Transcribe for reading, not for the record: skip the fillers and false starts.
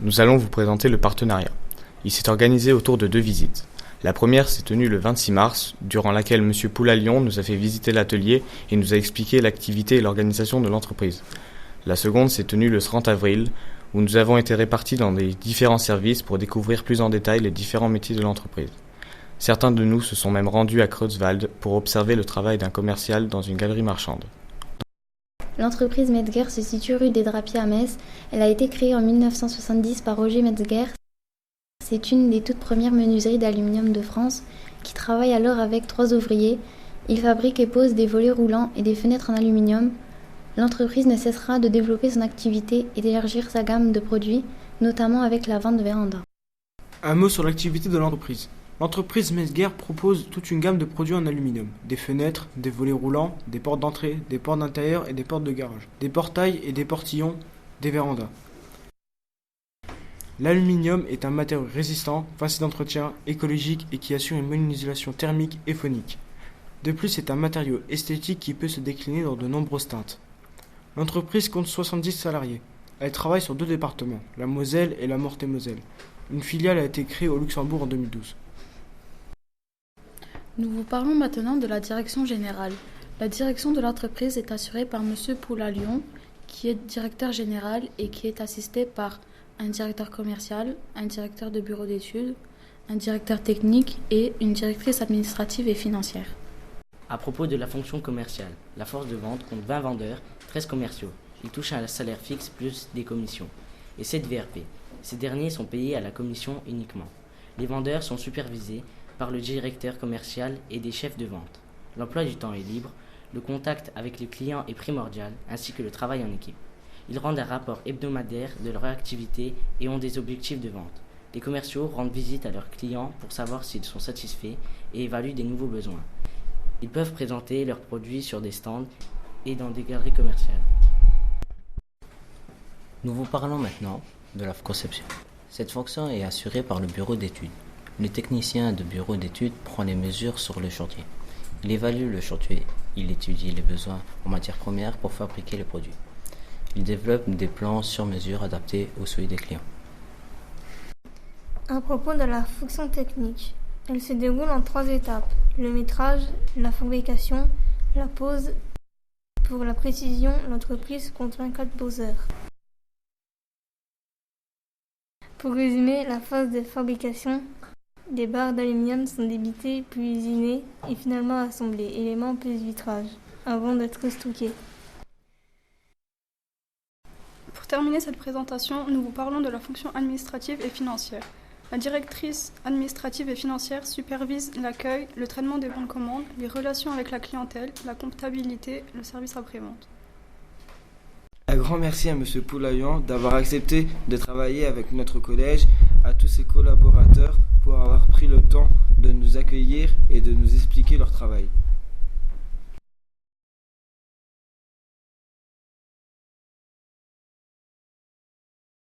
nous allons vous présenter le partenariat. Il s'est organisé autour de 2 visites. La première s'est tenue le 26 mars, durant laquelle M. Poulalion nous a fait visiter l'atelier et nous a expliqué l'activité et l'organisation de l'entreprise. La seconde s'est tenue le 30 avril, où nous avons été répartis dans des différents services pour découvrir plus en détail les différents métiers de l'entreprise. Certains de nous se sont même rendus à Creutzwald pour observer le travail d'un commercial dans une galerie marchande. L'entreprise Metzger se situe rue des Drapiers à Metz. Elle a été créée en 1970 par Roger Metzger. C'est une des toutes premières menuiseries d'aluminium de France qui travaille alors avec 3 ouvriers. Il fabrique et pose des volets roulants et des fenêtres en aluminium. L'entreprise ne cessera de développer son activité et d'élargir sa gamme de produits, notamment avec la vente de vérandas. Un mot sur l'activité de l'entreprise. L'entreprise Metzger propose toute une gamme de produits en aluminium. Des fenêtres, des volets roulants, des portes d'entrée, des portes d'intérieur et des portes de garage. Des portails et des portillons, des vérandas. L'aluminium est un matériau résistant, facile d'entretien, écologique et qui assure une bonne isolation thermique et phonique. De plus, c'est un matériau esthétique qui peut se décliner dans de nombreuses teintes. L'entreprise compte 70 salariés. Elle travaille sur 2 départements, la Moselle et la Meurthe-et-Moselle. Une filiale a été créée au Luxembourg en 2012. Nous vous parlons maintenant de la direction générale. La direction de l'entreprise est assurée par M. Poulalion, qui est directeur général et qui est assisté par un directeur commercial, un directeur de bureau d'études, un directeur technique et une directrice administrative et financière. À propos de la fonction commerciale, la force de vente compte 20 vendeurs, 13 commerciaux. Ils touchent un salaire fixe plus des commissions et 7 VRP. Ces derniers sont payés à la commission uniquement. Les vendeurs sont supervisés par le directeur commercial et des chefs de vente. L'emploi du temps est libre, le contact avec les clients est primordial, ainsi que le travail en équipe. Ils rendent un rapport hebdomadaire de leur activité et ont des objectifs de vente. Les commerciaux rendent visite à leurs clients pour savoir s'ils sont satisfaits et évaluent des nouveaux besoins. Ils peuvent présenter leurs produits sur des stands et dans des galeries commerciales. Nous vous parlons maintenant de la conception. Cette fonction est assurée par le bureau d'études. Le technicien de bureau d'études prend les mesures sur le chantier. Il évalue le chantier, il étudie les besoins en matières premières pour fabriquer les produits. Il développe des plans sur mesure adaptés aux souhaits des clients. À propos de la fonction technique, elle se déroule en 3 étapes. Le métrage, la fabrication, la pose. Pour la précision, l'entreprise compte 24 poseurs. Pour résumer, la phase de fabrication, des barres d'aluminium sont débitées, puis usinées et finalement assemblées, éléments plus vitrage, avant d'être stockées. Pour terminer cette présentation, nous vous parlons de la fonction administrative et financière. La directrice administrative et financière supervise l'accueil, le traitement des bons de commande, les relations avec la clientèle, la comptabilité, le service après-vente. Un grand merci à M. Poulalion d'avoir accepté de travailler avec notre collège, à tous ses collaborateurs pour avoir pris le temps de nous accueillir et de nous expliquer leur travail.